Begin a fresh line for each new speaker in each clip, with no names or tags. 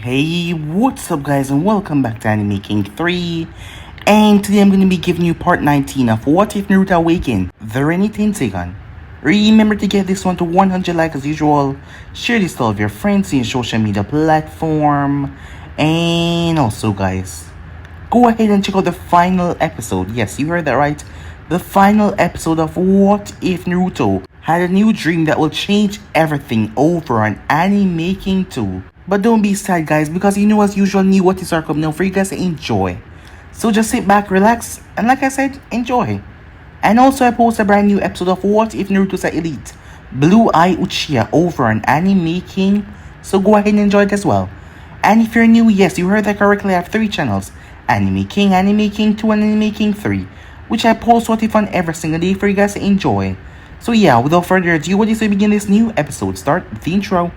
Hey, what's up guys and welcome back to Anime King 3. And today I'm going to be giving you part 19 of What If Naruto Awakened, the Rinne-Tenseigan. Remember to get this one to 100 likes as usual, share this to all of your friends in your social media platform, and also guys, go ahead and check out the final episode. Yes, you heard that right, the final episode of What If Naruto had a new dream that will change everything over on Anime King 2. But don't be sad guys, because you know as usual, new What Is are coming now for you guys to enjoy. So just sit back, relax, and like I said, enjoy. And also I post a brand new episode of What If Naruto's Elite Blue Eye Uchiha over on Anime King, so go ahead and enjoy it as well. And if you're new, yes, you heard that correctly, I have 3 channels: Anime King 2, and Anime King 3, which I post What If on every single day for you guys to enjoy. So yeah, without further ado, what is to begin this new episode? Start the intro.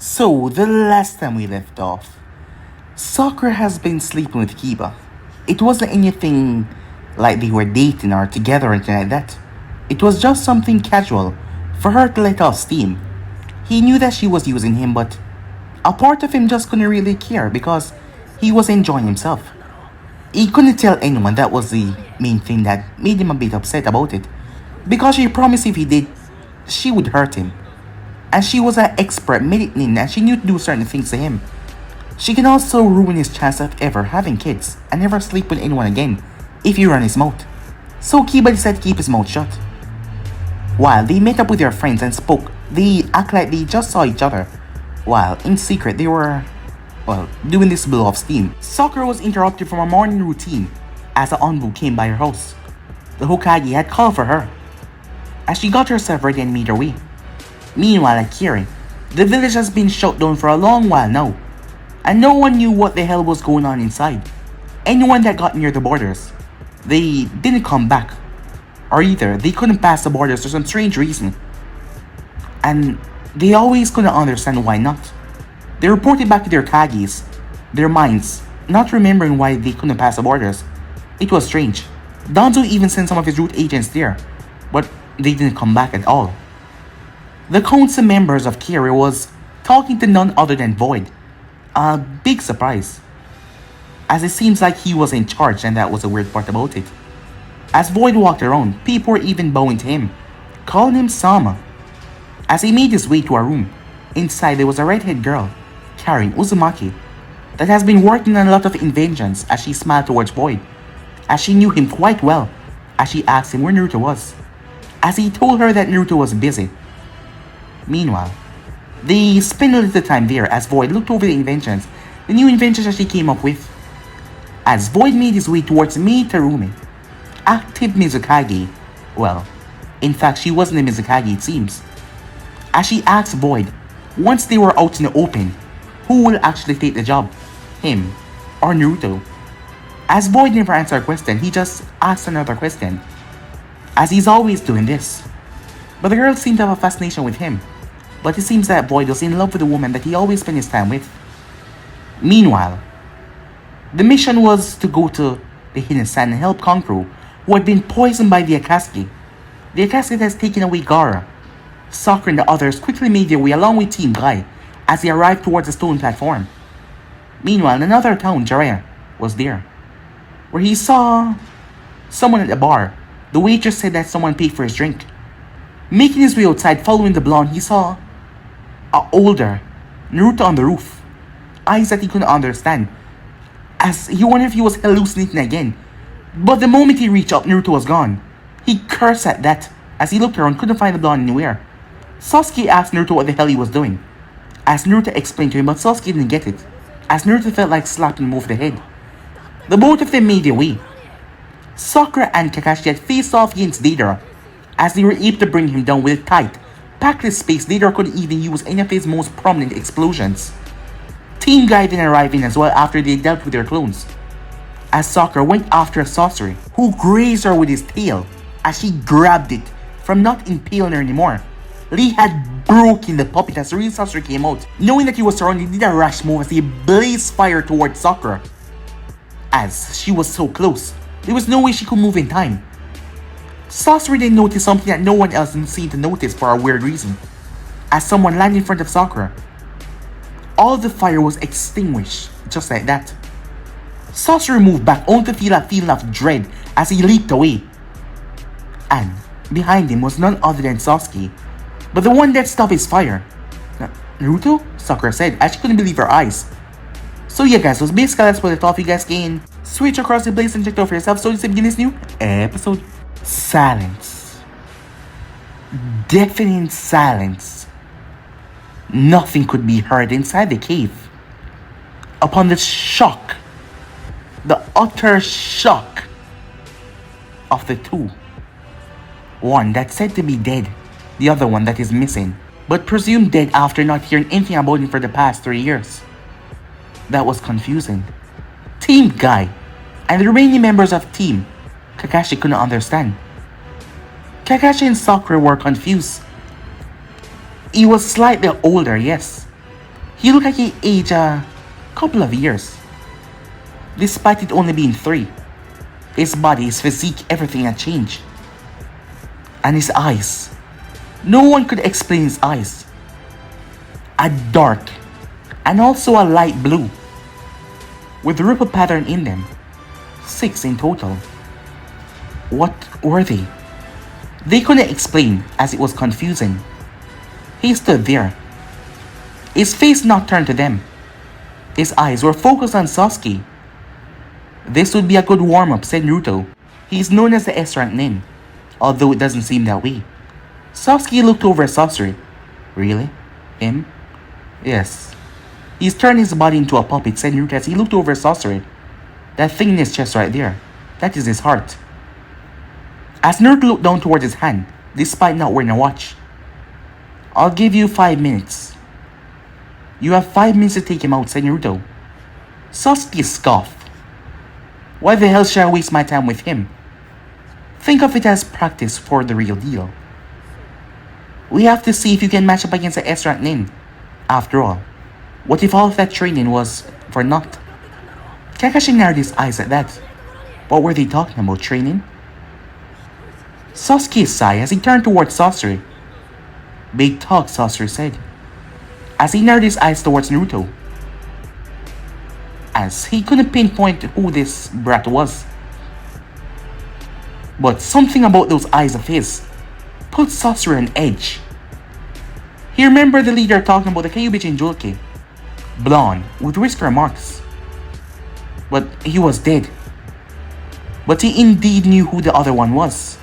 So, the last time we left off, Sakura has been sleeping with Kiba. It wasn't anything like they were dating or together or anything like that. It was just something casual for her to let off steam. He knew that she was using him, but a part of him just couldn't really care because he was enjoying himself. He couldn't tell anyone. That was the main thing that made him a bit upset about it, because she promised if he did, she would hurt him. And she was an expert medicine and she knew to do certain things to him. She can also ruin his chance of ever having kids and never sleep with anyone again if you run his mouth. So Kiba decided to keep his mouth shut. While they met up with their friends and spoke, they act like they just saw each other, while in secret they were, doing this blow off steam. Sakura was interrupted from her morning routine as an envoy came by her house. The Hokage had called for her. As she got herself ready and made her way. Meanwhile at Kirin, the village has been shut down for a long while now, and no one knew what the hell was going on inside. Anyone that got near the borders, they didn't come back, or either they couldn't pass the borders for some strange reason, and they always couldn't understand why not. They reported back to their Kages, their minds, not remembering why they couldn't pass the borders. It was strange. Danzo even sent some of his root agents there, but they didn't come back at all. The council members of Kira was talking to none other than Void. A big surprise, as it seems like he was in charge, and that was the weird part about it. As Void walked around, people were even bowing to him, calling him Sama. As he made his way to a room, inside there was a redhead girl carrying Uzumaki that has been working on a lot of inventions. As she smiled towards Void, as she knew him quite well, as she asked him where Naruto was, as he told her that Naruto was busy. Meanwhile, they spent a little time there as Void looked over the new inventions that she came up with. As Void made his way towards Mei Terumi, active Mizukage. Well, in fact, she wasn't a Mizukage, it seems. As she asked Void, once they were out in the open, who will actually take the job? Him or Naruto? As Void never answered her question, he just asked another question, as he's always doing this. But the girl seemed to have a fascination with him. But it seems that Void was in love with the woman that he always spent his time with. Meanwhile, the mission was to go to the Hidden Sand and help Kankuro, who had been poisoned by the Akatsuki. The Akatsuki has taken away Gaara. Sakura and the others quickly made their way along with Team Guy as they arrived towards the stone platform. Meanwhile, in another town, Jiraiya was there, where he saw someone at the bar. The waitress said that someone paid for his drink. Making his way outside, following the blonde, he saw an older Naruto on the roof, eyes that he couldn't understand, as he wondered if he was hallucinating again. But the moment he reached up, Naruto was gone. He cursed at that, as he looked around, couldn't find the blonde anywhere. Sasuke asked Naruto what the hell he was doing, as Naruto explained to him, but Sasuke didn't get it, as Naruto felt like slapping him over the head. The both of them made their way. Sakura and Kakashi had faced off against Deidara, as they were able to bring him down with a tight, packless space. Deidara couldn't even use any of his most prominent explosions. Team Guy then arrived in as well after they dealt with their clones, as Sakura went after Sasori, who grazed her with his tail as she grabbed it from not impaling her anymore. Lee had broken the puppet as the real Sasori came out. Knowing that he was surrounded, he did a rash move as he blazed fire towards Sakura. As she was so close, there was no way she could move in time. Sasori then noticed something that no one else seemed to notice for a weird reason, as someone landed in front of Sakura. All the fire was extinguished, just like that. Sasori moved back only to feel a feeling of dread as he leaped away. And behind him was none other than Sasuke, but the one that stopped his fire. Naruto? Sakura said as she couldn't believe her eyes. So yeah guys, so basically that's what I thought you guys can switch across the place and check it out for yourself. So let's begin this new episode. Silence. Deafening silence. Nothing could be heard inside the cave. Upon the shock, the utter shock of the two. One that's said to be dead, the other one that is missing, but presumed dead after not hearing anything about him for the past 3 years. That was confusing. Team Guy and the remaining members of Team Kakashi couldn't understand. Kakashi and Sakura were confused. He was slightly older, yes. He looked like he aged a couple of years, despite it only being 3. His body, his physique, everything had changed. And his eyes. No one could explain his eyes. A dark and also a light blue, with ripple pattern in them. 6 in total. What were they? They couldn't explain as it was confusing. He stood there, his face not turned to them. His eyes were focused on Sasuke. This would be a good warm-up, said Naruto. He is known as the S-rank nin, although it doesn't seem that way. Sasuke looked over at Sasori. Really? Him? Yes. He's turned his body into a puppet, said Naruto as he looked over at Sasori. That thing in his chest right there, that is his heart. As Naruto looked down towards his hand, despite not wearing a watch. I'll give you 5 minutes. You have 5 minutes to take him out, said Naruto. Sasuke scoffed. Why the hell should I waste my time with him? Think of it as practice for the real deal. We have to see if you can match up against the S-rank nin. After all, what if all of that training was for naught? Kakashi narrowed his eyes at that. What were they talking about, training? Sasuke sighed as he turned towards Sasori. Big talk, Sasori said, as he narrowed his eyes towards Naruto, as he couldn't pinpoint who this brat was. But something about those eyes of his put Sasori on edge. He remembered the leader talking about the Kyuubi Jinchuriki, blonde with whisker marks. But he was dead. But he indeed knew who the other one was.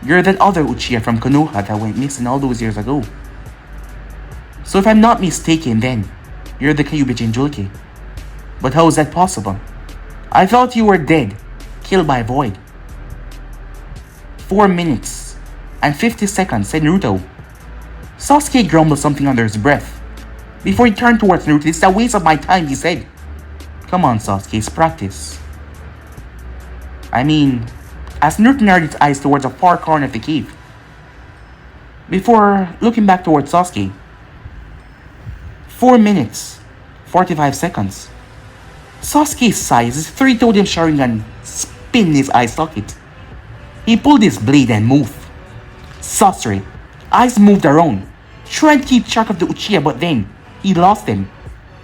You're that other Uchiha from Konoha that went missing all those years ago. So if I'm not mistaken, then you're the Kyuubi Jinchuriki. But how is that possible? I thought you were dead, killed by Void. 4 minutes and 50 seconds, said Naruto. Sasuke grumbled something under his breath. Before he turned towards Naruto, it's a waste of my time, he said. Come on, Sasuke, it's practice. I mean, as Naruto narrowed his eyes towards a far corner of the cave, before looking back towards Sasuke. 4 minutes, 45 seconds. Sasuke's size is 3-totem Sharingan spin in his eye socket. He pulled his blade and moved. Sasori, eyes moved around, trying to keep track of the Uchiha, but then he lost them.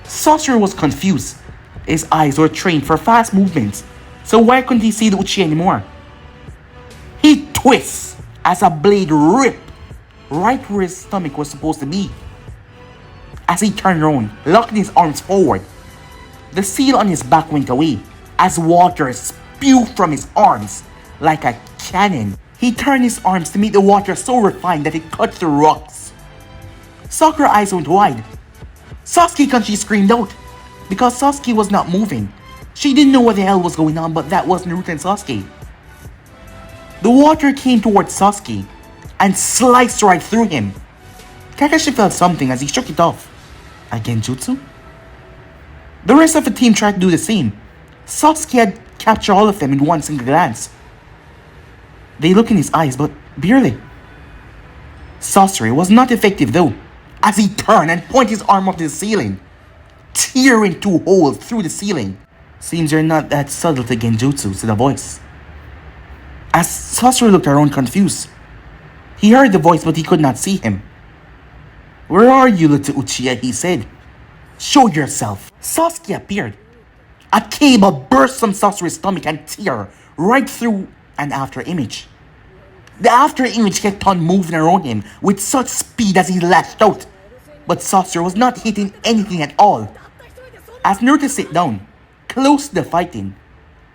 Sasori was confused. His eyes were trained for fast movements, so why couldn't he see the Uchiha anymore? He twists as a blade ripped right where his stomach was supposed to be. As he turned around, locking his arms forward, the seal on his back went away as water spewed from his arms like a cannon. He turned his arms to meet the water so refined that it cut through rocks. Sakura's eyes went wide. Sasuke, she screamed out, because Sasuke was not moving. She didn't know what the hell was going on, but that was Naruto and Sasuke. The water came towards Sasuke and sliced right through him. Kakashi felt something as he shook it off. A genjutsu? The rest of the team tried to do the same. Sasuke had captured all of them in one single glance. They looked in his eyes, but barely. Sasori was not effective though, as he turned and pointed his arm up to the ceiling, tearing two holes through the ceiling. Seems you're not that subtle to genjutsu, said a voice. As Sasori looked around confused, he heard the voice but he could not see him. Where are you, little Uchiha? He said. Show yourself. Sasuke appeared. A cable burst from Sasori's stomach and tear right through an after image. The after image kept on moving around him with such speed as he lashed out, but Sasori was not hitting anything at all. As Naruto sat down, close to the fighting,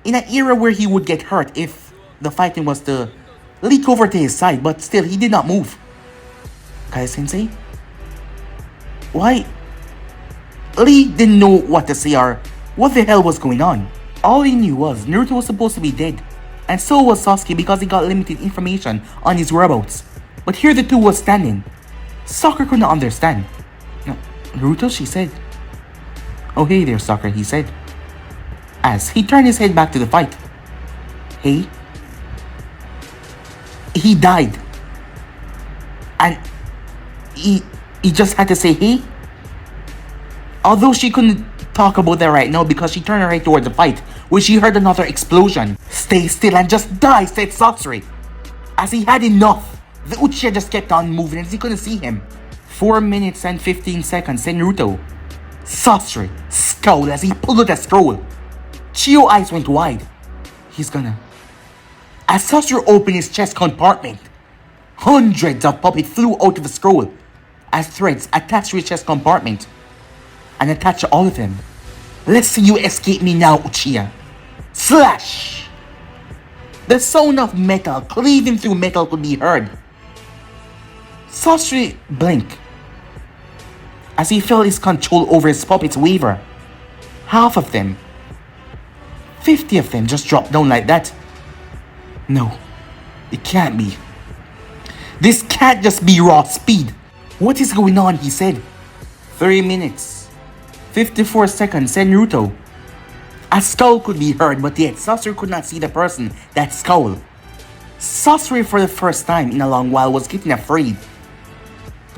in an era where he would get hurt if the fighting was to leak over to his side, but still he did not move. Kai-sensei? Why? Lee didn't know what to say or what the hell was going on. All he knew was Naruto was supposed to be dead, and so was Sasuke because he got limited information on his whereabouts. But here the two was standing. Sakura could not understand. No, Naruto, she said. Oh hey there, Sakura, he said, as he turned his head back to the fight. Hey? He died. And he just had to say hey? Although she couldn't talk about that right now because she turned her head toward the fight, where she heard another explosion. Stay still and just die, said Sasori. As he had enough, the Uchiha just kept on moving as he couldn't see him. 4 minutes and 15 seconds, said Naruto. Sasori scowled as he pulled out a scroll. Chiyo's eyes went wide. He's gonna... As Sasori opened his chest compartment, hundreds of puppets flew out of the scroll as threads attached to his chest compartment and attached to all of them. Let's see you escape me now, Uchiha. Slash! The sound of metal cleaving through metal could be heard. Sasori blinked as he felt his control over his puppets waver. Half of them, 50 of them just dropped down like that. No, it can't be. This can't just be raw speed. What is going on, he said. 3 minutes, 54 seconds, said Naruto. A scowl could be heard, but yet Sasori could not see the person that scowled. Sasori, for the first time in a long while, was getting afraid.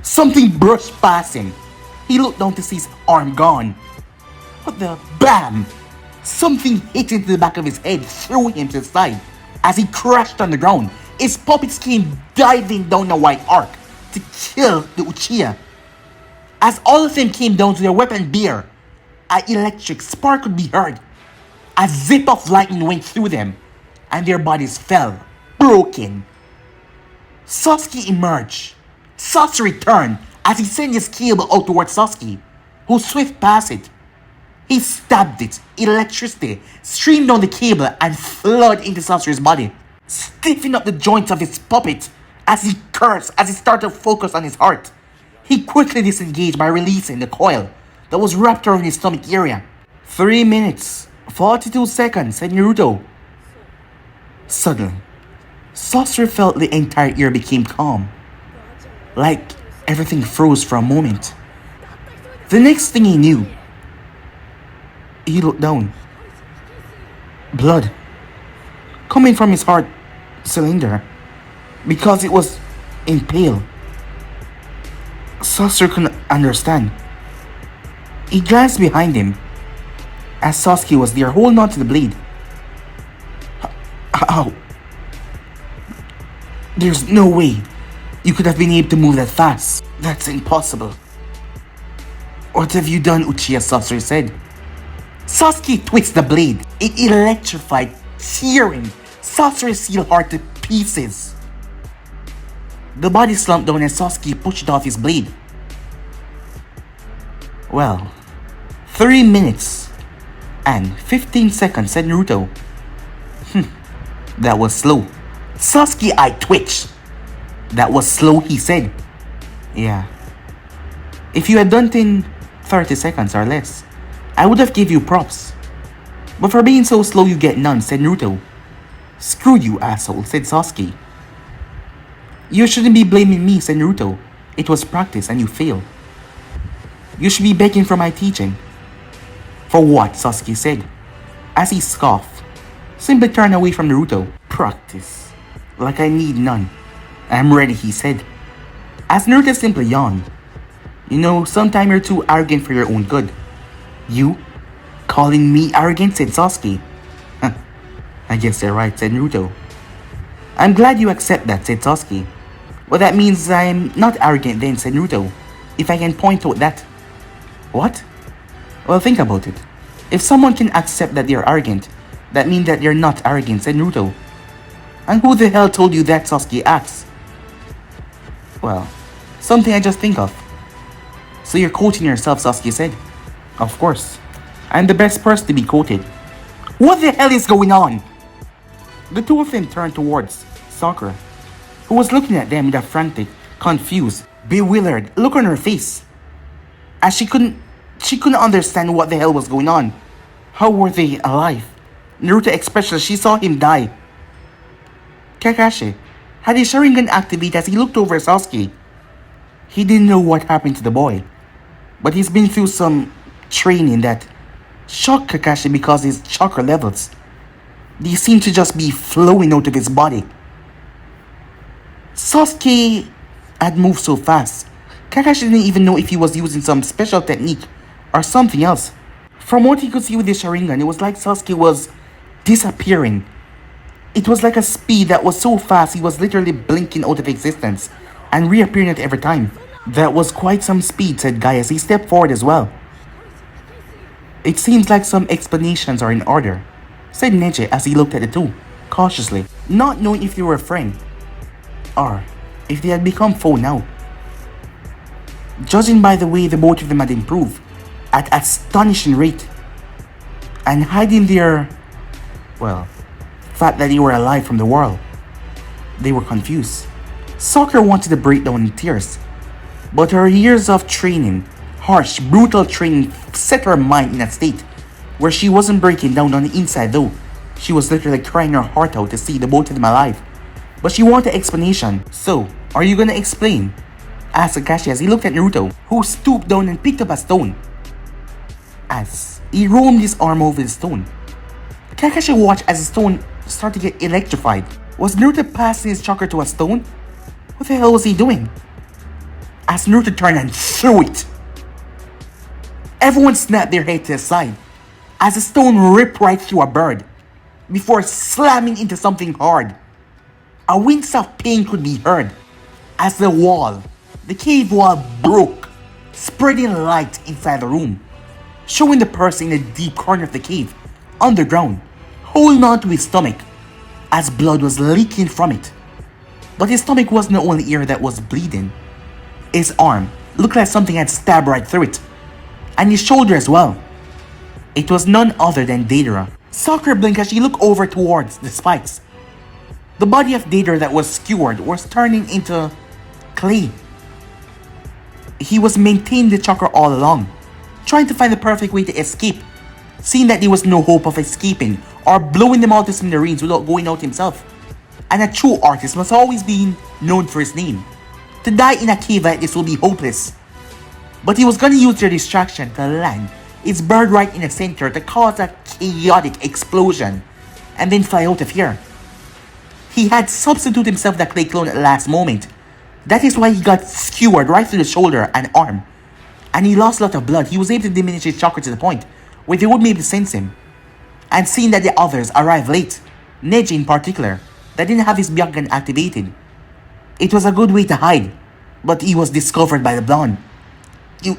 Something brushed past him. He looked down to see his arm gone. What the... BAM! Something hit into the back of his head, threw him to the side. As he crashed on the ground, his puppets came diving down the white arc to kill the Uchiha. As all of them came down to their weapon bear, an electric spark could be heard. A zip of lightning went through them, and their bodies fell, broken. Sasuke emerged. Sasori turned as he sent his cable out towards Sasuke, who swift past it. He stabbed it. Electricity streamed down the cable and flooded into Sasori's body, stiffening up the joints of his puppet as he cursed as he started to focus on his heart. He quickly disengaged by releasing the coil that was wrapped around his stomach area. 3 minutes, 42 seconds, said Naruto. Suddenly, Sasori felt the entire air became calm, like everything froze for a moment. The next thing he knew, he looked down. Blood coming from his heart cylinder because it was impaled. Sasori couldn't understand. He glanced behind him as Sasuke was there holding on to the blade. How? There's no way you could have been able to move that fast. That's impossible. What have you done, Uchiha? Sasori said. Sasuke twisted the blade. It electrified, tearing Sasori's steel heart to pieces. The body slumped down and Sasuke pushed off his blade. Well, 3 minutes and 15 seconds, said Naruto. That was slow. Sasuke's eye twitched. That was slow, he said. Yeah. If you had done it in 30 seconds or less, I would have give you props. But for being so slow you get none, said Naruto. Screw you, asshole, said Sasuke. You shouldn't be blaming me, said Naruto. It was practice and you failed. You should be begging for my teaching. For what? Sasuke said, as he scoffed. Simply turned away from Naruto. Practice. Like I need none. I'm ready, he said. As Naruto simply yawned. You know, sometimes you're too arrogant for your own good. You? Calling me arrogant, said Sasuke. Huh. I guess you're right, said Naruto. I'm glad you accept that, said Sasuke. Well, that means I'm not arrogant then, said Naruto. If I can point out that. What? Well, think about it. If someone can accept that they're arrogant, that means that they're not arrogant, said Naruto. And who the hell told you that, Sasuke asked? Well, something I just think of. So you're quoting yourself, Sasuke said. Of course. I'm the best person to be quoted. What the hell is going on? The two of them turned towards Sakura, who was looking at them with a frantic, confused, bewildered look on her face. As she couldn't understand what the hell was going on. How were they alive? Naruto expressed as she saw him die. Kakashi had his Sharingan activate as he looked over Sasuke. He didn't know what happened to the boy, but he's been through some training that shocked Kakashi because his chakra levels, they seem to just be flowing out of his body. Sasuke had moved so fast, Kakashi didn't even know if he was using some special technique or something else. From what he could see with his Sharingan, it was like Sasuke was disappearing. It was like a speed that was so fast he was literally blinking out of existence and reappearing at every time. That was quite some speed, said Guy as he stepped forward as well. It seems like some explanations are in order, said Neji as he looked at the two, cautiously, not knowing if they were a friend or if they had become foe now. Judging by the way the both of them had improved at astonishing rate and hiding their, well, fact that they were alive from the world, they were confused. Sakura wanted to break down in tears, but her years of training, harsh, brutal training, set her mind in a state where she wasn't breaking down on the inside though. She was literally crying her heart out to see the both of them alive. But she wanted explanation. So, are you gonna explain? Asked Kakashi as he looked at Naruto, who stooped down and picked up a stone. As he roamed his arm over the stone, Kakashi watched as the stone started to get electrified. Was Naruto passing his chakra to a stone? What the hell was he doing? As Naruto turned and threw it, everyone snapped their head to the side as the stone ripped right through a bird before slamming into something hard. A wince of pain could be heard as the cave wall broke, spreading light inside the room, showing the person in the deep corner of the cave, underground, holding on to his stomach as blood was leaking from it. But his stomach wasn't the only area that was bleeding. His arm looked like something had stabbed right through it, and his shoulder as well. It was none other than Deidara. Sakura blinked as she looked over towards the spikes. The body of Deidara that was skewered was turning into clay. He was maintaining the chakra all along, trying to find the perfect way to escape, seeing that there was no hope of escaping or blowing them all to smithereens without going out himself. And a true artist must always be known for his name. To die in a cave like this will be hopeless. But he was gonna use their distraction to land his bird right in the center to cause a chaotic explosion and then fly out of here. He had substituted himself the clay clone at the last moment. That is why he got skewered right through the shoulder and arm. And he lost a lot of blood. He was able to diminish his chakra to the point where they would be able to sense him. And seeing that the others arrived late, Neji in particular, that didn't have his Byakugan activated, it was a good way to hide. But he was discovered by the blonde. You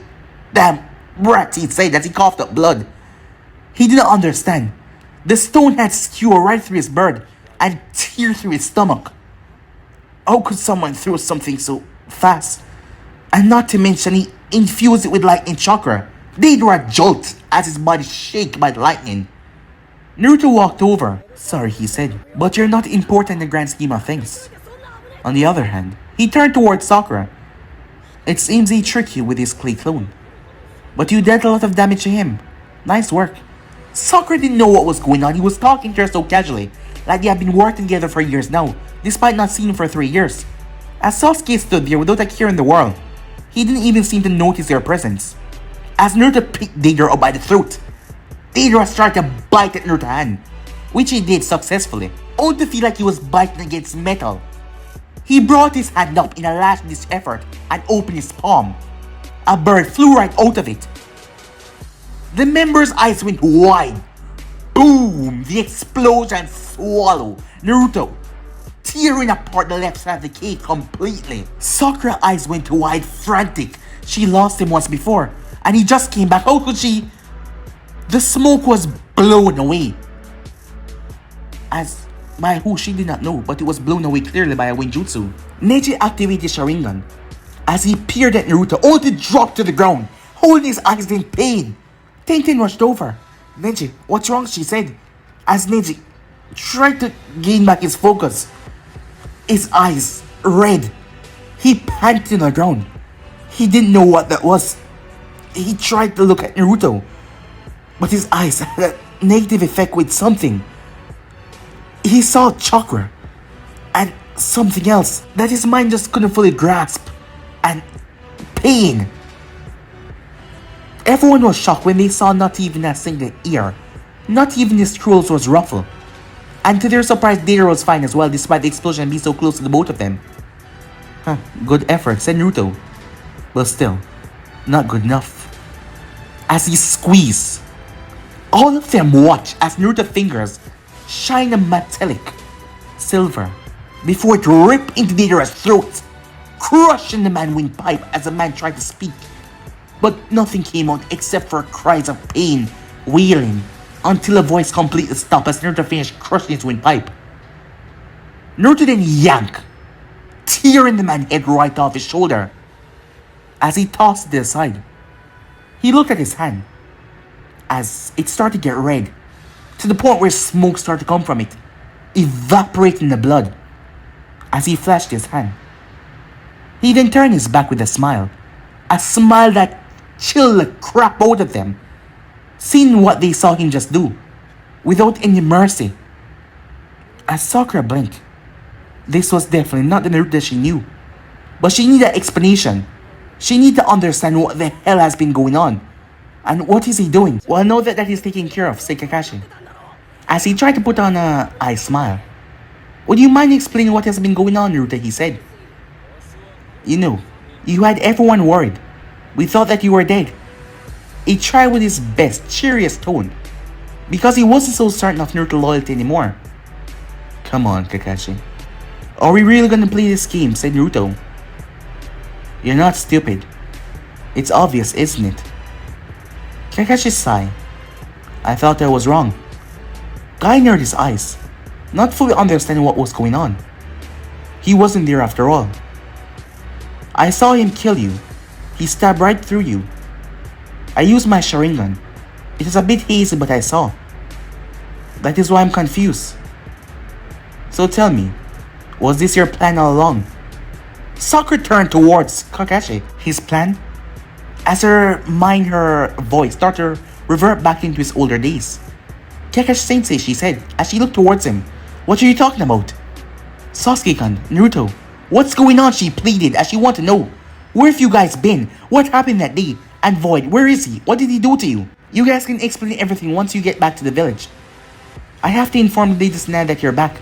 damn brat, he said as he coughed up blood. He didn't understand. The stone had skewered right through his bird and tear through his stomach. How could someone throw something so fast? And not to mention he infused it with lightning chakra. Deidara jolt as his body shook by the lightning. Naruto walked over. Sorry, he said, but you're not important in the grand scheme of things. On the other hand, he turned towards Sakura. It seems he tricked you with his clay clone, but you dealt a lot of damage to him. Nice work. Sakura didn't know what was going on. He was talking to her so casually like they have been working together for years now, despite not seeing him for 3 years. As Sasuke stood there without a care in the world, he didn't even seem to notice their presence. As Naruto picked Deidara up by the throat, Deidara started to bite at Naruto's hand, which he did successfully, only to feel like he was biting against metal. He brought his hand up in a last-ditch effort and opened his palm. A bird flew right out of it. The member's eyes went wide. Boom! The explosion swallowed Naruto, tearing apart the left side of the cake completely. Sakura's eyes went wide, frantic. She lost him once before, and he just came back. How could she? The smoke was blown away. As by who she did not know, but it was blown away clearly by a Winjutsu. Neji activated Sharingan as he peered at Naruto, only to drop to the ground, holding his eyes in pain. Tenten rushed over. Neji, what's wrong? She said, as Neji tried to gain back his focus. His eyes red. He panted on the ground. He didn't know what that was. He tried to look at Naruto, but his eyes had a negative effect with something. He saw chakra and something else that his mind just couldn't fully grasp, and pain. Everyone was shocked when they saw not even a single ear, not even his scrolls was ruffled. And to their surprise, Deidara was fine as well, despite the explosion being so close to the both of them. Good effort, said Naruto, but still, not good enough. As he squeezed, all of them watched as Naruto's fingers shine a metallic silver before it ripped into Deidara's throat, crushing the man's windpipe as the man tried to speak. But nothing came out except for cries of pain, wailing, until the voice completely stopped as Naruto finished crushing his windpipe. Naruto then yanked, tearing the man's head right off his shoulder. As he tossed it aside, he looked at his hand as it started to get red, to the point where smoke started to come from it, evaporating the blood. As he flashed his hand, he then turned his back with a smile that chilled the crap out of them, seeing what they saw him just do, without any mercy. As Sakura blinked, this was definitely not the Naruto that she knew, but she needed an explanation. She needed to understand what the hell has been going on, and what is he doing? Well, know that he's taken care of, said Kakashi, as he tried to put on a eye smile. Would you mind explaining what has been going on, Naruto? He said. You know, you had everyone worried. We thought that you were dead. He tried with his best, cheeriest tone, because he wasn't so certain of Naruto's loyalty anymore. Come on, Kakashi. Are we really gonna play this game? Said Naruto. You're not stupid. It's obvious, isn't it? Kakashi sighed. I thought I was wrong. Guy narrowed his eyes, not fully understanding what was going on. He wasn't there after all. I saw him kill you. He stabbed right through you. I used my Sharingan. It was a bit hazy, but I saw. That is why I'm confused. So tell me, was this your plan all along? Sakura turned towards Kakashi. His plan? As her voice started to revert back into his older days. Kakashi-sensei, she said, as she looked towards him. What are you talking about? Sasuke-kun, Naruto, what's going on? She pleaded as she wanted to know. Where have you guys been? What happened that day? And Void, where is he? What did he do to you? You guys can explain everything once you get back to the village. I have to inform Lady Snell that you're back.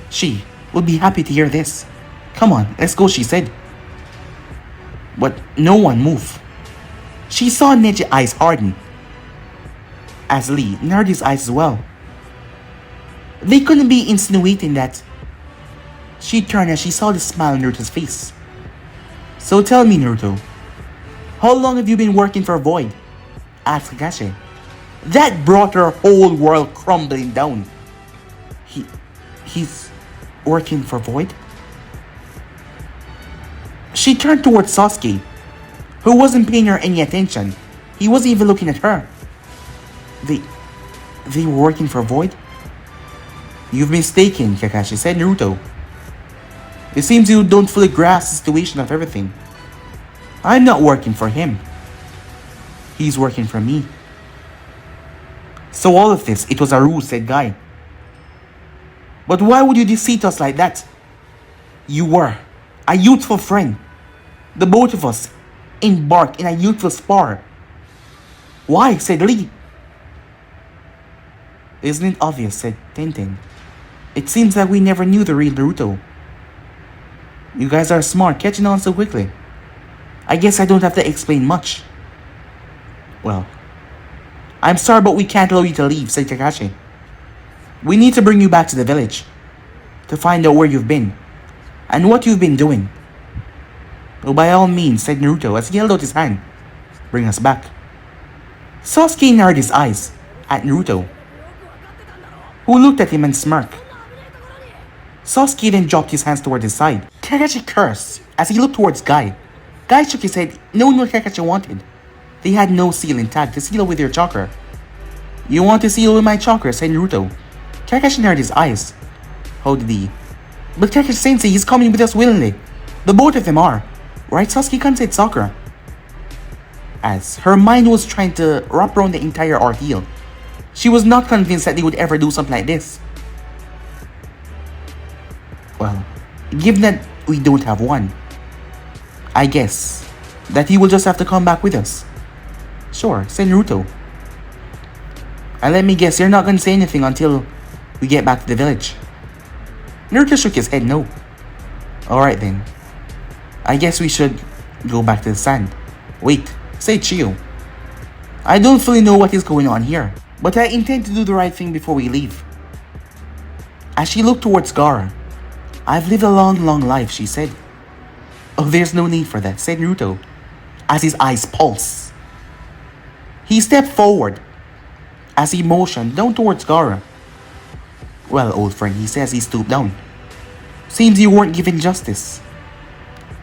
She will be happy to hear this. Come on, let's go, she said. But no one moved. She saw Neji's eyes harden, as Lee narrowed his eyes as well. They couldn't be insinuating that. She turned as she saw the smile on Naruto's face. So tell me, Naruto, how long have you been working for Void? Asked Kakashi. That brought her whole world crumbling down. He's working for Void? She turned towards Sasuke, who wasn't paying her any attention. He wasn't even looking at her. They were working for Void? You've mistaken, Kakashi, said Naruto. It seems you don't fully grasp the situation of everything. I'm not working for him. He's working for me. So all of this, it was a ruse, said Guy. But why would you deceive us like that? You were a youthful friend. The both of us embarked in a youthful spar. Why? Said Lee. Isn't it obvious? Said Tenten. It seems that we never knew the real Naruto. You guys are smart, catching on so quickly. I guess I don't have to explain much. Well, I'm sorry, but we can't allow you to leave, said Kakashi. We need to bring you back to the village to find out where you've been and what you've been doing. Well, by all means, said Naruto as he held out his hand. Bring us back. Sasuke narrowed his eyes at Naruto, who looked at him and smirked. Sasuke then dropped his hands toward his side. Kakashi cursed as he looked towards Guy. Guy shook his head, knowing what Kakashi wanted. They had no seal intact to seal with their chakra. You want to seal with my chakra, said Naruto. Kakashi narrowed his eyes. How did he? But Kakashi-sensei, he's coming with us willingly. The both of them are. Right, Sasuke-kan, said Sakura, as her mind was trying to wrap around the entire ordeal. She was not convinced that they would ever do something like this. Well, given that we don't have one, I guess that he will just have to come back with us. Sure, said Naruto. And let me guess, you're not going to say anything until we get back to the village. Naruto shook his head no. Alright then. I guess we should go back to the sand. Wait, said Chiyo. I don't fully know what is going on here, but I intend to do the right thing before we leave. As she looked towards Gaara, I've lived a long life, she said. Oh, there's no need for that, said Naruto, as his eyes pulsed. He stepped forward as he motioned down towards Gaara. Well, old friend, he says he stooped down. Seems you weren't given justice.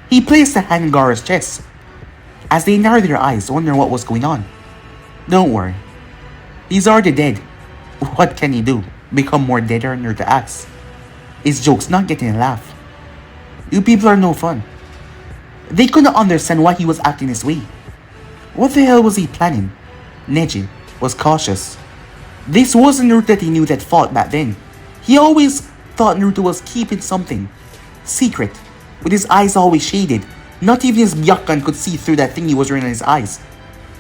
He placed a hand on Gaara's chest as they narrowed their eyes, wondering what was going on. Don't worry. He's already dead. What can he do? Become more deader? Naruto asks. His joke's not getting a laugh. You people are no fun. They couldn't understand why he was acting this way. What the hell was he planning? Neji was cautious. This wasn't Naruto that he knew that fought back then. He always thought Naruto was keeping something secret, with his eyes always shaded. Not even his Byakugan could see through that thing he was wearing in his eyes.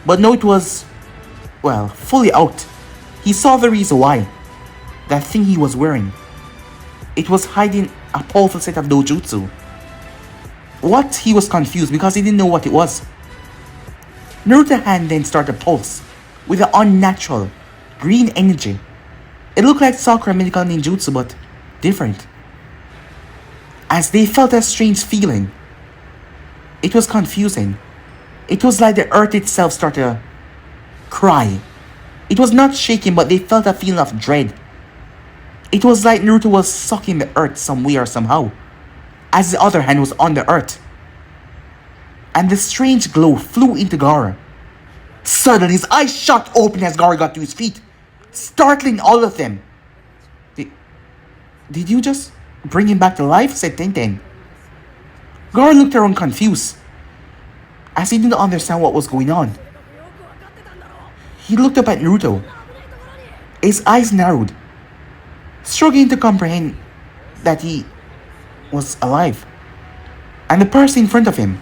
But no, it was, well, fully out. He saw the reason why. That thing he was wearing. It was hiding a powerful set of dojutsu. What? He was confused because he didn't know what it was. Naruto's hand then started to pulse with an unnatural green energy. It looked like Sakura medical ninjutsu, but different. As they felt a strange feeling, it was confusing. It was like the earth itself started to cry. It was not shaking, but they felt a feeling of dread. It was like Naruto was sucking the earth some way or somehow, as the other hand was on the earth. And the strange glow flew into Gaara. Suddenly his eyes shot open as Gaara got to his feet, startling all of them. Did you just bring him back to life? Said Tenten. Gaara looked around confused, as he didn't understand what was going on. He looked up at Naruto. His eyes narrowed, struggling to comprehend that he was alive. And the person in front of him,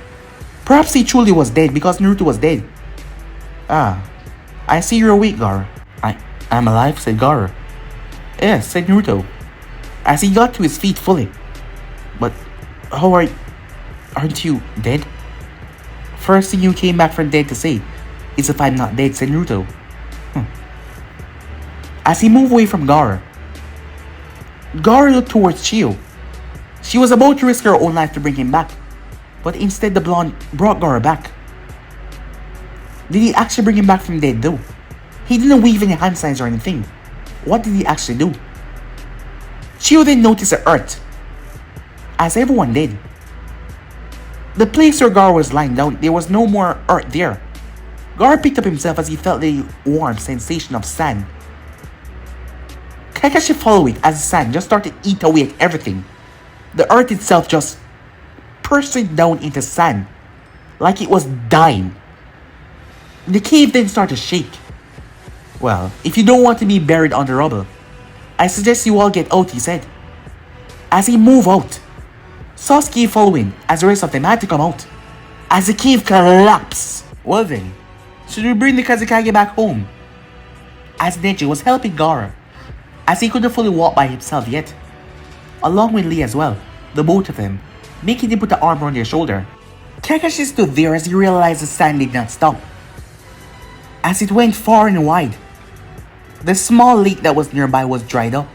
perhaps he truly was dead because Naruto was dead. Ah, I see you're awake, Gaara. I'm alive, said Gaara. Yes, said Naruto, as he got to his feet fully. But how aren't you dead? First thing you came back from dead to say is if I'm not dead, said Naruto. As he moved away from Gaara, Gaara looked towards Chiyo. She was about to risk her own life to bring him back, but instead the blonde brought Gaara back. Did he actually bring him back from dead though? He didn't wave any hand signs or anything. What did he actually do? Chiyo then noticed the earth, as everyone did. The place where Gaara was lying down, there was no more earth there. Gaara picked up himself as he felt the warm sensation of sand. Kakashi followed it as the sand just started to eat away at everything. The earth itself just pressing down into sand, like it was dying. The cave then started to shake. Well, if you don't want to be buried under rubble, I suggest you all get out, he said. As he moved out, Sasuke following as the rest of them had to come out. As the cave collapsed. Well then, should we bring the Kazekage back home? As Neji was helping Gaara, as he couldn't fully walk by himself yet. Along with Lee as well, the both of them, making him put the armor on their shoulder. Kakashi stood there as he realized the sand did not stop. As it went far and wide, the small lake that was nearby was dried up.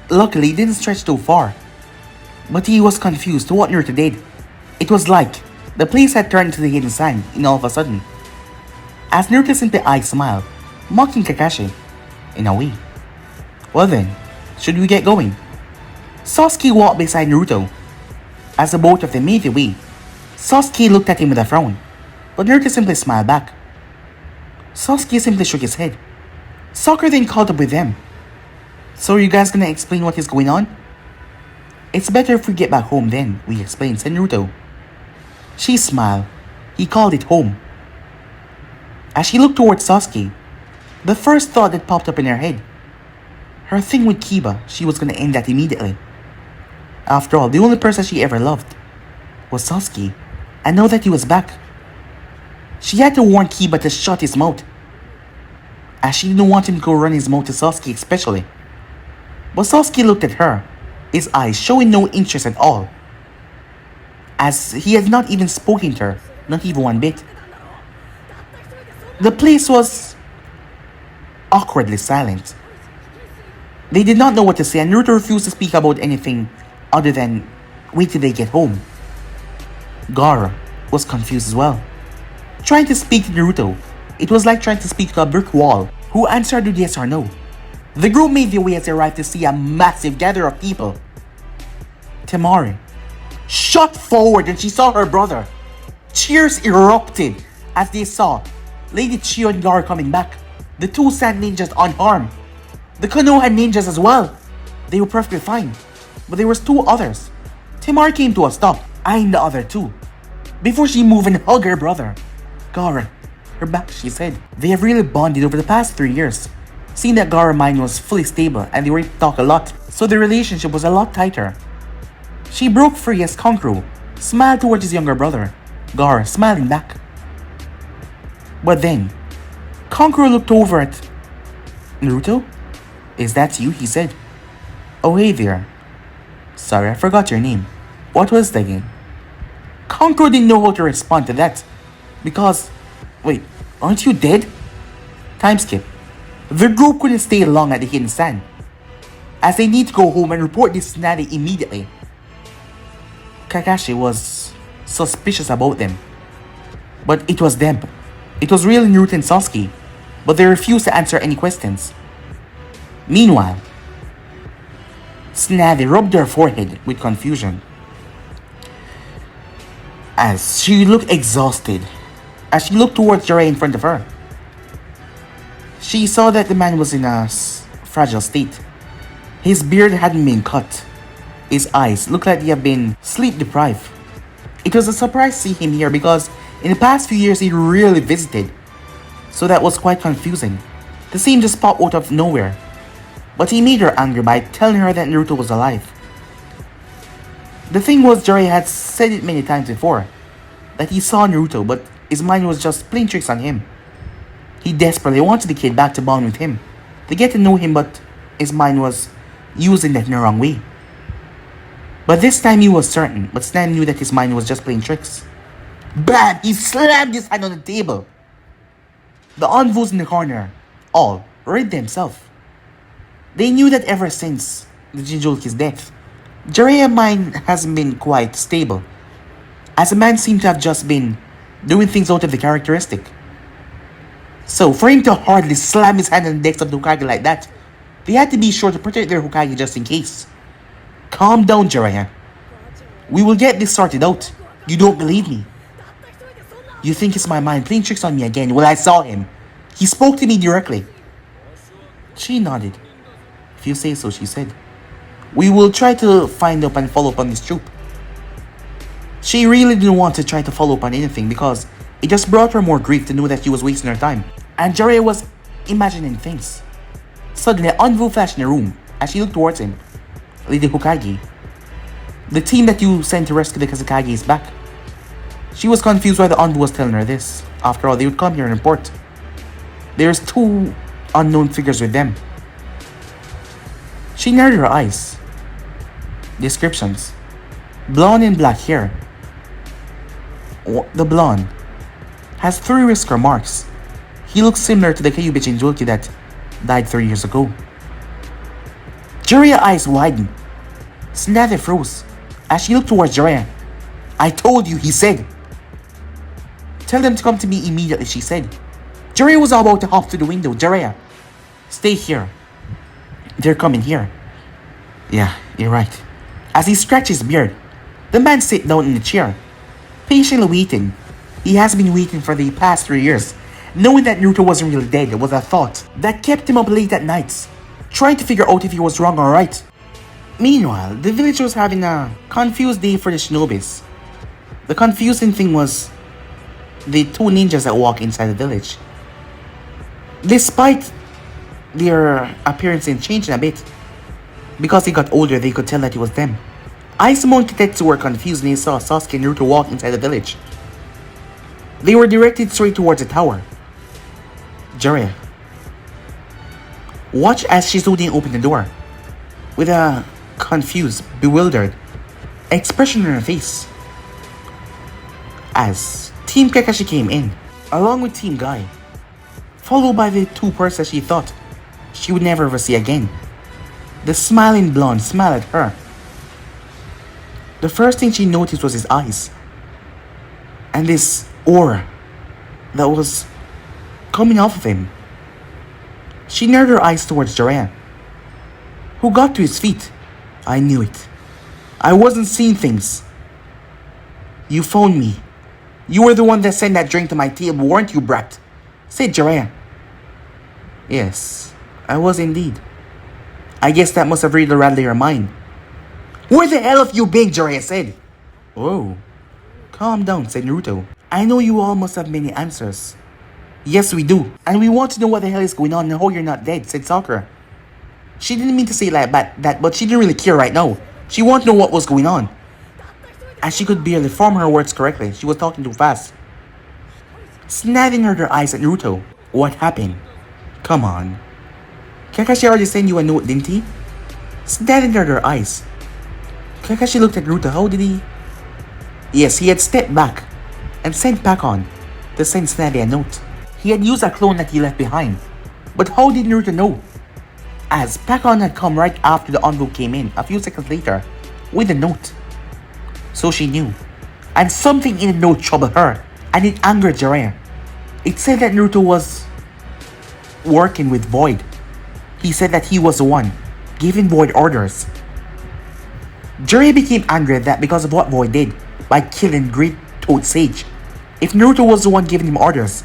Luckily, it didn't stretch too far, but he was confused to what Naruto did. It was like the place had turned to the hidden sand in all of a sudden. As Naruto simply eyed smiled, mocking Kakashi, in a way. Well then, should we get going? Sasuke walked beside Naruto. As the both of them made their way, Sasuke looked at him with a frown, but Naruto simply smiled back. Sasuke simply shook his head. Sakura then caught up with them. So are you guys gonna explain what is going on? It's better if we get back home then, we explained, said Naruto. She smiled. He called it home. As she looked towards Sasuke, the first thought that popped up in her head. Her thing with Kiba, she was gonna end that immediately. After all, the only person she ever loved was Sasuke, and now that he was back, she had to warn Kiba to shut his mouth, as she didn't want him to go run his mouth to Sasuke especially. But Sasuke looked at her, his eyes showing no interest at all, as he had not even spoken to her, not even one bit. The place was awkwardly silent. They did not know what to say, and Naruto refused to speak about anything other than wait till they get home. Gaara was confused as well. Trying to speak to Naruto, it was like trying to speak to a brick wall, who answered with yes or no. The group made their way as they arrived to see a massive gather of people. Temari shot forward and she saw her brother. Cheers erupted as they saw Lady Chiyo and Gaara coming back. The two sand ninjas unharmed. The Konoha ninjas as well. They were perfectly fine. But there was two others. Temari came to a stop, eyeing the other two, before she moved and hugged her brother. Gaara, her back, she said. They have really bonded over the past 3 years. Seeing that Gaara's mind was fully stable and they were able to talk a lot, so their relationship was a lot tighter. She broke free as Kankuro smiled towards his younger brother, Gaara smiling back. But then, Kankuro looked over at Naruto? Is that you? He said. Oh hey there. Sorry, I forgot your name. What was that again? Kankuro didn't know how to respond to that. Because, wait, aren't you dead? Time skip. The group couldn't stay long at the hidden sand, as they need to go home and report this scenario immediately. Kakashi was suspicious about them. But it was them. It was really Naruto and Sasuke, but they refused to answer any questions. Meanwhile, Tsunade rubbed her forehead with confusion, as she looked exhausted. As she looked towards Jiraiya in front of her, she saw that the man was in a fragile state. His beard hadn't been cut. His eyes looked like they had been sleep deprived. It was a surprise to see him here because in the past few years he rarely visited, so that was quite confusing. The scene just popped out of nowhere, but he made her angry by telling her that Naruto was alive. The thing was, Jiraiya had said it many times before, that he saw Naruto, but his mind was just playing tricks on him. He desperately wanted the kid back to bond with him, to get to know him, but his mind was using that in the wrong way. But this time he was certain, but Stan knew that his mind was just playing tricks. BAM! He slammed his hand on the table. The envoys in the corner all read themselves. They knew that ever since the Jinchuriki's death, Jiraiya's mind hasn't been quite stable, as the man seemed to have just been doing things out of the characteristic. So for him to hardly slam his hand on the decks of the Hokage like that, they had to be sure to protect their Hokage just in case. Calm down, Jiraiya. We will get this sorted out. You don't believe me? You think it's my mind playing tricks on me again? Well, I saw him. He spoke to me directly. She nodded. If you say so, she said. We will try to find up and follow up on this troop. She really didn't want to try to follow up on anything because it just brought her more grief to know that she was wasting her time. And Jiraiya was imagining things. Suddenly, an envoy flashed in the room as she looked towards him. Lady Hokage. The team that you sent to rescue the Kazekage is back. She was confused why the envoy was telling her this. After all, they would come here and report. There's 2 unknown figures with them. She narrowed her eyes. Descriptions. Blonde and black hair. The blonde has 3 whisker marks. He looks similar to the Kyubi Jinjulki that died 3 years ago. Jiraiya's eyes widened. Snappy froze as she looked towards Jiraiya. I told you, he said. Tell them to come to me immediately, she said. Jiraiya was about to hop to the window. Jiraiya, stay here. They're coming here. Yeah, you're right. As he scratched his beard, the man sat down in the chair, patiently waiting. He has been waiting for the past 3 years, knowing that Naruto wasn't really dead. It was a thought that kept him up late at nights, trying to figure out if he was wrong or right. Meanwhile, the village was having a confused day for the shinobis. The confusing thing was the 2 ninjas that walk inside the village. Despite their appearance changing a bit, because they got older, they could tell that it was them. Aizumo and Kitetsu were confused when they saw Sasuke and Naruto walk inside the village. They were directed straight towards the tower. Jiraiya, watch as Shizune opened the door, with a confused, bewildered expression on her face. As Team Kakashi came in, along with Team Guy, followed by the 2 persons she thought she would never ever see again. The smiling blonde smiled at her. The first thing she noticed was his eyes, and this aura that was coming off of him. She narrowed her eyes towards Jiraiya, who got to his feet. I knew it. I wasn't seeing things. You phoned me. You were the one that sent that drink to my table, weren't you, brat? Said Jiraiya. Yes, I was indeed. I guess that must have really rattled your mind. Where the hell have you been, Jiraiya said. Whoa. Calm down, said Naruto. I know you all must have many answers. Yes, we do. And we want to know what the hell is going on and how you're not dead, said Sakura. She didn't mean to say like that, but she didn't really care right now. She wanted to know what was going on. And she could barely form her words correctly. She was talking too fast. Snapping her eyes at Naruto. What happened? Come on. Kakashi already sent you a note, didn't he? Snapping her eyes. Kakashi looked at Naruto. How did he? Yes, he had stepped back and sent Pakon to send Snappy a note. He had used a clone that he left behind. But how did Naruto know? As Pakon had come right after the envelope came in, a few seconds later, with a note. So she knew. And something in the note troubled her, and it angered Jiraiya. It said that Naruto was working with Void. He said that he was the one giving Void orders. Jiraiya became angry at that because of what Void did by killing Great Toad Sage. If Naruto was the one giving him orders,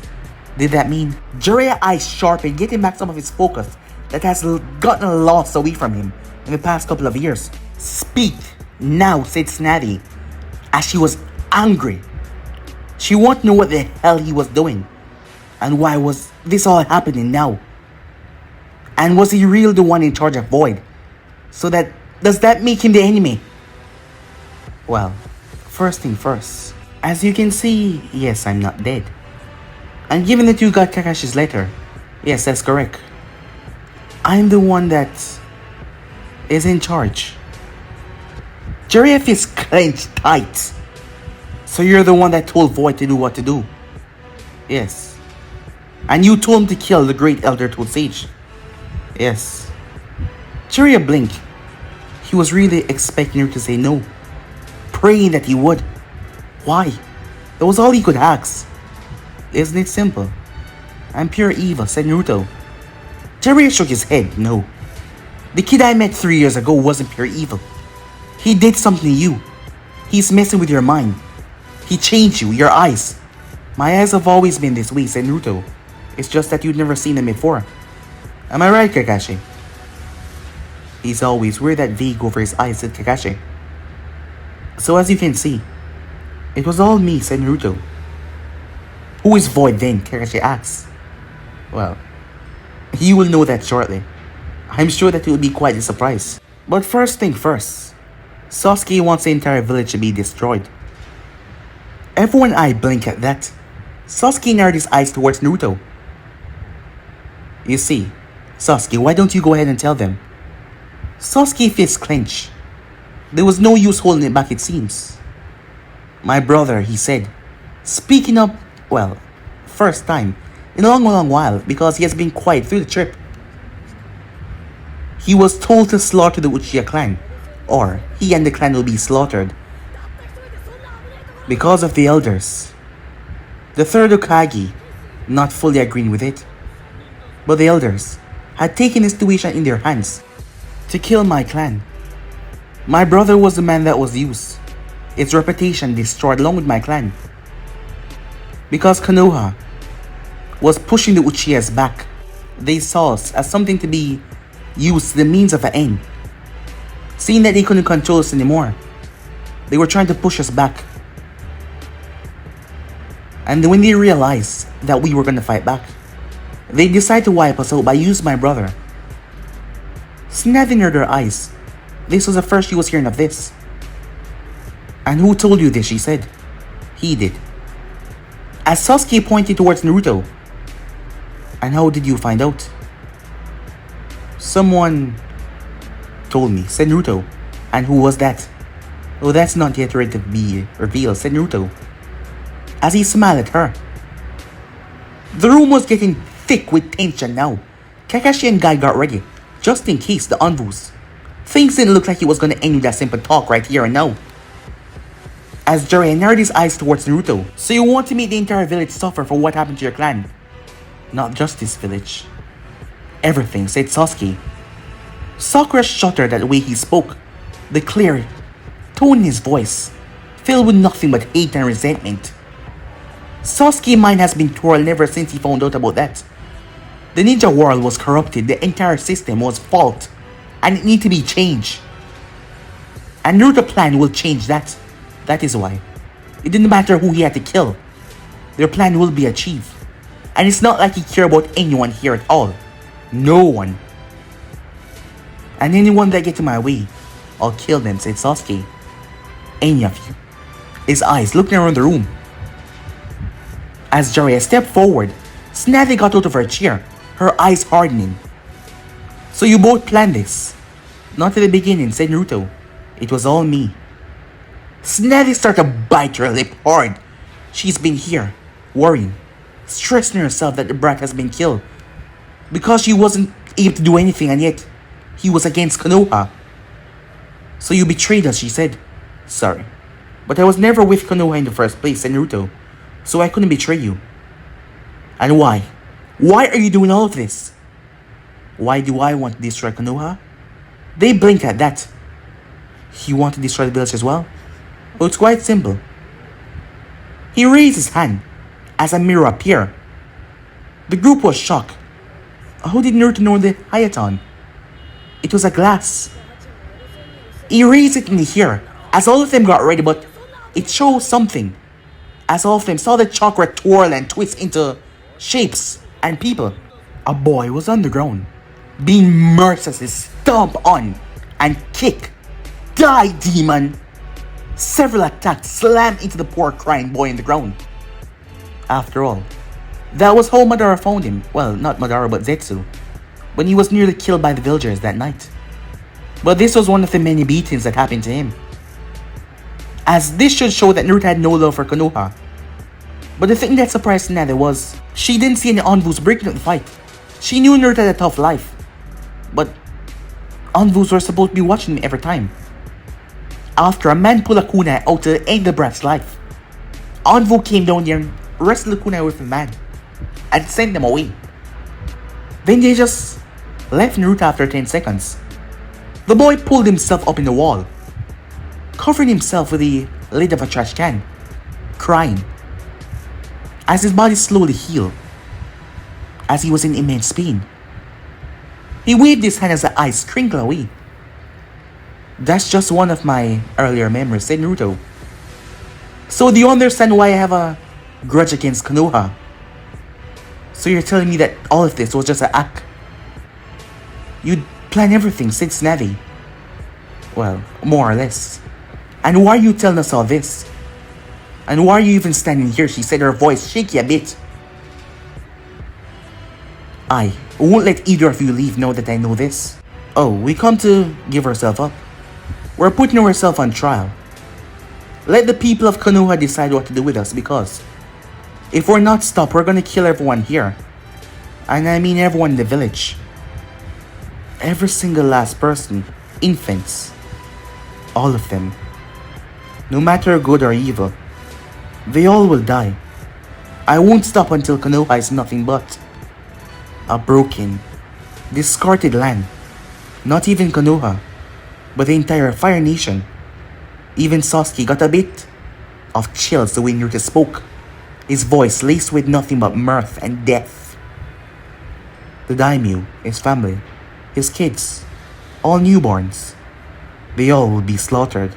did that mean Jiraiya's eyes sharpened, getting back some of his focus that has gotten lost away from him in the past couple of years? Speak now, said Snazzy, as she was angry. She wanted to know what the hell he was doing, and why was this all happening now? And was he really the one in charge of Void? So does that make him the enemy? Well, first thing first. As you can see, yes, I'm not dead. And given that you got Kakashi's letter, yes, that's correct. I'm the one that is in charge. Jiraiya is clenched tight. So you're the one that told Void to do what to do? Yes. And you told him to kill the great Elder Toad Sage? Yes. Jiraiya blinked. He was really expecting her to say no, praying that he would. Why? That was all he could ask. Isn't it simple? I'm pure evil, said Naruto. Jiraiya shook his head. No. The kid I met 3 years ago wasn't pure evil. He did something to you. He's messing with your mind. He changed you, your eyes. My eyes have always been this way, said Naruto. It's just that you'd never seen them before. Am I right, Kakashi? He's always weird that vague over his eyes, said Kakashi. So as you can see, it was all me, said Naruto. Who is Void then? Kakashi asks. Well, you will know that shortly. I'm sure that it will be quite a surprise. But first thing first, Sasuke wants the entire village to be destroyed. Everyone eye blink at that. Sasuke narrowed his eyes towards Naruto. You see, Sasuke, why don't you go ahead and tell them? Sasuke fists clench. There was no use holding it back, it seems. My brother, he said, speaking up, well, first time in a long while because he has been quiet through the trip. He was told to slaughter the Uchiha clan, or he and the clan will be slaughtered. Because of the elders. The third Hokage, not fully agreeing with it. But the elders had taken the situation in their hands to kill my clan. My brother was the man that was used, its reputation destroyed along with my clan. Because Konoha was pushing the Uchihas back, they saw us as something to be used to the means of an end. Seeing that they couldn't control us anymore, they were trying to push us back. And when they realized that we were going to fight back, they decided to wipe us out by using my brother. Snapping her eyes, this was the first she was hearing of this. And who told you this, she said. He did. As Sasuke pointed towards Naruto. And how did you find out? Someone told me, said Naruto. And who was that? Oh, that's not yet ready to be revealed, said Naruto, as he smiled at her. The room was getting thick with tension now. Kakashi and Guy got ready, just in case the envoys. Things didn't look like it was going to end with that simple talk right here and now. As Jiraiya narrowed his eyes towards Naruto. So you want to make the entire village suffer for what happened to your clan? Not just this village. Everything, said Sasuke. Sakura shuddered at the way he spoke. The clear tone in his voice, filled with nothing but hate and resentment. Sasuke's mind has been twirled ever since he found out about that. The ninja world was corrupted, the entire system was fault, and it needed to be changed. And Naruto's plan will change that. That is why. It didn't matter who he had to kill. Their plan will be achieved. And it's not like he cared about anyone here at all. No one. And anyone that gets in my way, I'll kill them, said Sasuke. Any of you. His eyes looking around the room. As Jiraiya stepped forward, Snappy got out of her chair, her eyes hardening. So you both planned this? Not at the beginning, said Naruto. It was all me. Snappy started to bite her lip hard. She's been here, worrying, stressing herself that the brat has been killed. Because she wasn't able to do anything and yet he was against Konoha. So you betrayed us, she said. Sorry, but I was never with Konoha in the first place, said Naruto. So I couldn't betray you. And why? Why are you doing all of this? Why do I want to destroy Konoha? They blinked at that. You want to destroy the village as well? Well, it's quite simple. He raised his hand as a mirror appeared. The group was shocked. How did Naruto know the Hayaton? It was a glass. He raised it in the air as all of them got ready, but it showed something. As all of them saw the chakra twirl and twist into shapes and people. A boy was on the ground, being mercilessly stomped on and kicked. Die, demon! Several attacks slammed into the poor crying boy on the ground. After all, that was how Madara found him. Well, not Madara but Zetsu, when he was nearly killed by the villagers that night. But this was one of the many beatings that happened to him. As this should show that Naruto had no love for Konoha. But the thing that surprised Nade was, she didn't see any envoys breaking up the fight. She knew Naruto had a tough life. But envoys were supposed to be watching him every time. After a man pulled a kunai out to end the brat's life, envoy came down there and wrestled the kunai with the man and sent them away. Then they just left Naruto after 10 seconds. The boy pulled himself up in the wall, covering himself with the lid of a trash can, crying. As his body slowly healed, as he was in immense pain. He waved his hand as the eyes crinkled away. That's just one of my earlier memories, said Naruto. So do you understand why I have a grudge against Konoha? So you're telling me that all of this was just an act? You'd plan everything, said Snavi. Well, more or less. And why are you telling us all this? And why are you even standing here? She said, her voice shaky a bit. I won't let either of you leave now that I know this. Oh, we come to give ourselves up. We're putting ourselves on trial. Let the people of Konoha decide what to do with us, because if we're not stopped, we're gonna kill everyone here. And I mean everyone in the village. Every single last person. Infants. All of them. No matter good or evil. They all will die. I won't stop until Konoha is nothing but a broken, discarded land. Not even Konoha, but the entire Fire Nation. Even Sasuke got a bit of chills the way Naruto spoke, his voice laced with nothing but mirth and death. The daimyo, his family, his kids, all newborns, they all will be slaughtered.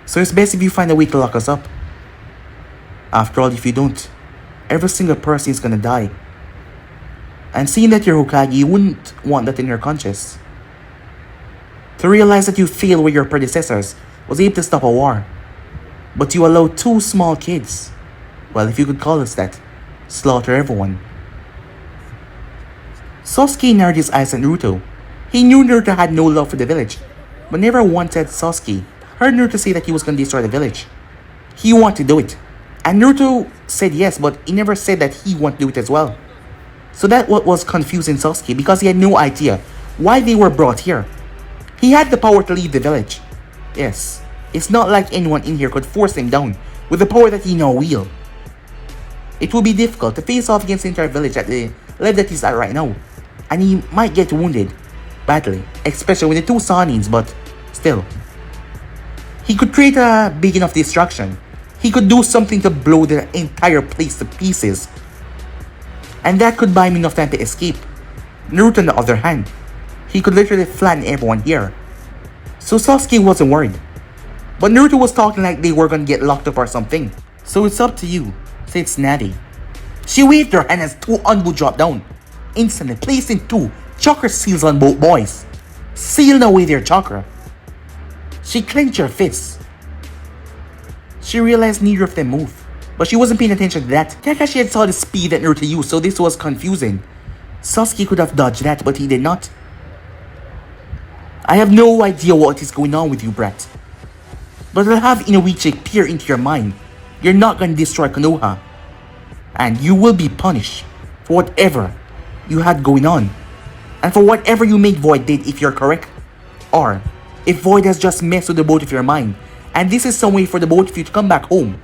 So it's best if you find a way to lock us up. After all, if you don't, every single person is gonna die. And seeing that you're Hokage, you wouldn't want that in your conscience. To realize that you failed where your predecessors was able to stop a war, but you allowed 2 small kids, well, if you could call us that, slaughter everyone. Sasuke narrowed his eyes at Naruto. He knew Naruto had no love for the village, but never once had Sasuke heard Naruto say that he was going to destroy the village. He wanted to do it, and Naruto said yes, but he never said that he wanted to do it as well. So that what was confusing Sasuke, because he had no idea why they were brought here. He had the power to leave the village. Yes, it's not like anyone in here could force him down with the power that he now wields. It will be difficult to face off against the entire village at the level that he's at right now, and he might get wounded badly, especially with the 2 Sanins, but still. He could create a big enough destruction. He could do something to blow the entire place to pieces, and that could buy him enough time to escape. Naruto, on the other hand, he could literally flatten everyone here. So Sasuke wasn't worried. But Naruto was talking like they were gonna get locked up or something. So it's up to you, said Tsunade. She waved her hand as 2 Anbu dropped down, instantly placing 2 chakra seals on both boys, sealing away their chakra. She clenched her fists. She realized neither of them moved, but she wasn't paying attention to that. Kakashi had saw the speed that Naruto used, so this was confusing. Sasuke could have dodged that, but he did not. I have no idea what is going on with you, brat. But I'll have Inoichi peer into your mind. You're not gonna destroy Konoha. And you will be punished for whatever you had going on. And for whatever you made Void did, if you're correct. Or if Void has just messed with the both of your mind, and this is some way for the both of you to come back home.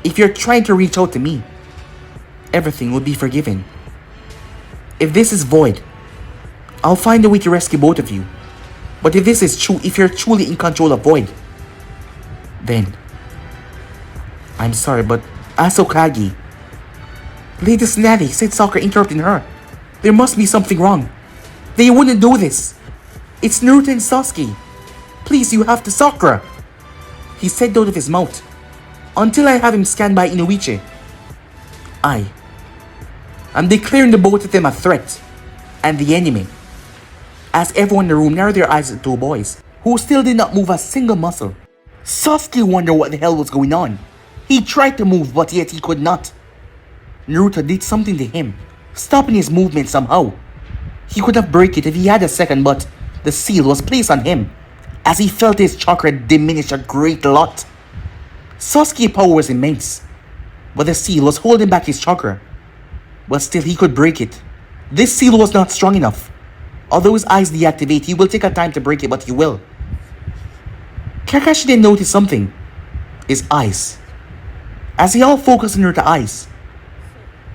If you're trying to reach out to me, everything will be forgiven. If this is Void, I'll find a way to rescue both of you. But if this is true, if you're truly in control of Void, then I'm sorry, but as Hokage, Lady Tsunade, said Sakura, interrupting her. There must be something wrong. They wouldn't do this. It's Naruto and Sasuke. Please, you have to, Sakura. He said out of his mouth. Until I have him scanned by Inoichi. I'm declaring the both of them a threat and the enemy. As everyone in the room narrowed their eyes at the 2 boys, who still did not move a single muscle. Sasuke wondered what the hell was going on. He tried to move, but yet he could not. Naruto did something to him, stopping his movement somehow. He could have broken it if he had a second, but the seal was placed on him, as he felt his chakra diminish a great lot. Sasuke's power was immense, but the seal was holding back his chakra. But still, he could break it. This seal was not strong enough. Although his eyes deactivate, he will take a time to break it, but he will. Kakashi then noticed something. His eyes. As he all focused on Naruto's eyes,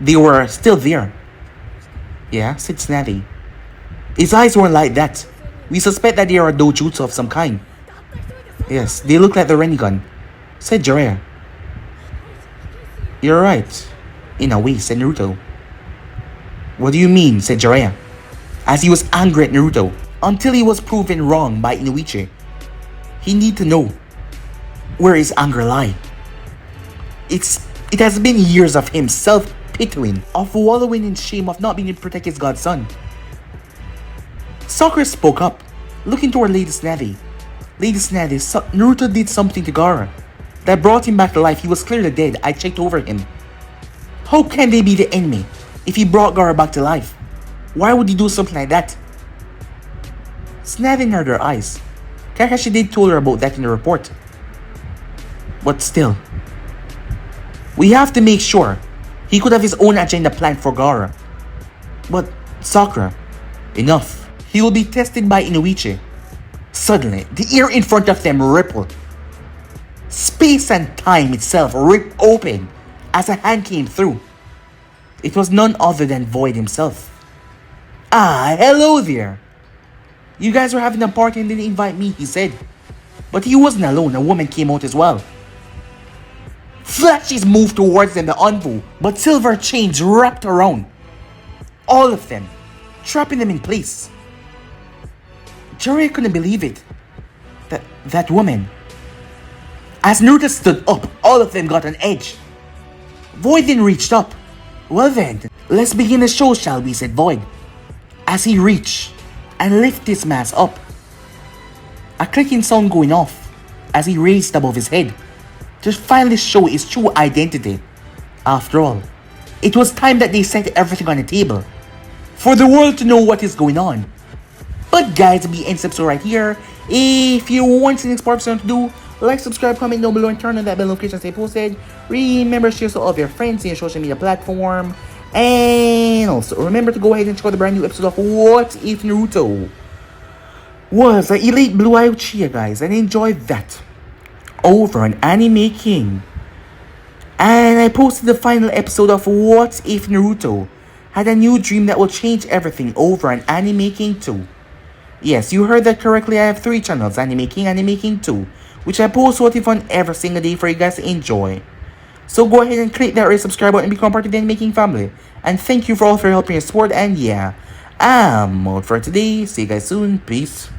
they were still there. Yeah, said Tsunade. His eyes weren't like that. We suspect that they are a dojutsu of some kind. Yes, they look like the Rinnegan, said Jiraiya. You're right. In a way, said Naruto. What do you mean, said Jiraiya, as he was angry at Naruto until he was proven wrong by Inoichi. He need to know where his anger lie. It has been years of him self-pitying, of wallowing in shame of not being able to protect his godson. Sakura spoke up, looking toward Lady Tsunade. Lady Snaddy, Naruto did something to Gaara that brought him back to life. He was clearly dead. I checked over him. How can they be the enemy if he brought Gaara back to life? Why would he do something like that? Snaddy narrowed her eyes. Kakashi did told her about that in the report. But still, we have to make sure he could have his own agenda planned for Gaara. But Sakura, enough. He will be tested by Inoichi. Suddenly, the air in front of them rippled. Space and time itself ripped open as a hand came through. It was none other than Void himself. Ah, hello there. You guys were having a party and didn't invite me, he said. But he wasn't alone, a woman came out as well. Flashes moved towards them, the envoy, but silver chains wrapped around all of them, trapping them in place. Jiraiya couldn't believe it. That woman. As Naruto stood up, all of them got on edge. Void then reached up. Well then, let's begin the show, shall we, said Void. As he reached and lifted his mask up. A clicking sound going off as he raised above his head to finally show his true identity. After all, it was time that they set everything on the table for the world to know what is going on. But guys, be end episode right here. If you want the next part to do, like, subscribe, comment down below, and turn on that bell notification to stay posted. Remember to share to all of your friends in your social media platform. And also remember to go ahead and check out the brand new episode of What If Naruto Was an Elite Blue Eye Uchiha, guys, and enjoy that over on Anime King. And I posted the final episode of What If Naruto Had a New Dream That Will Change Everything over on Anime King 2. Yes, you heard that correctly. I have 3 channels, Anime King 2, which I post What If on every single day for you guys to enjoy. So go ahead and click that red subscribe button and become part of the Anime King family. And thank you for all for your help and your support. And yeah, I'm out for today. See you guys soon. Peace.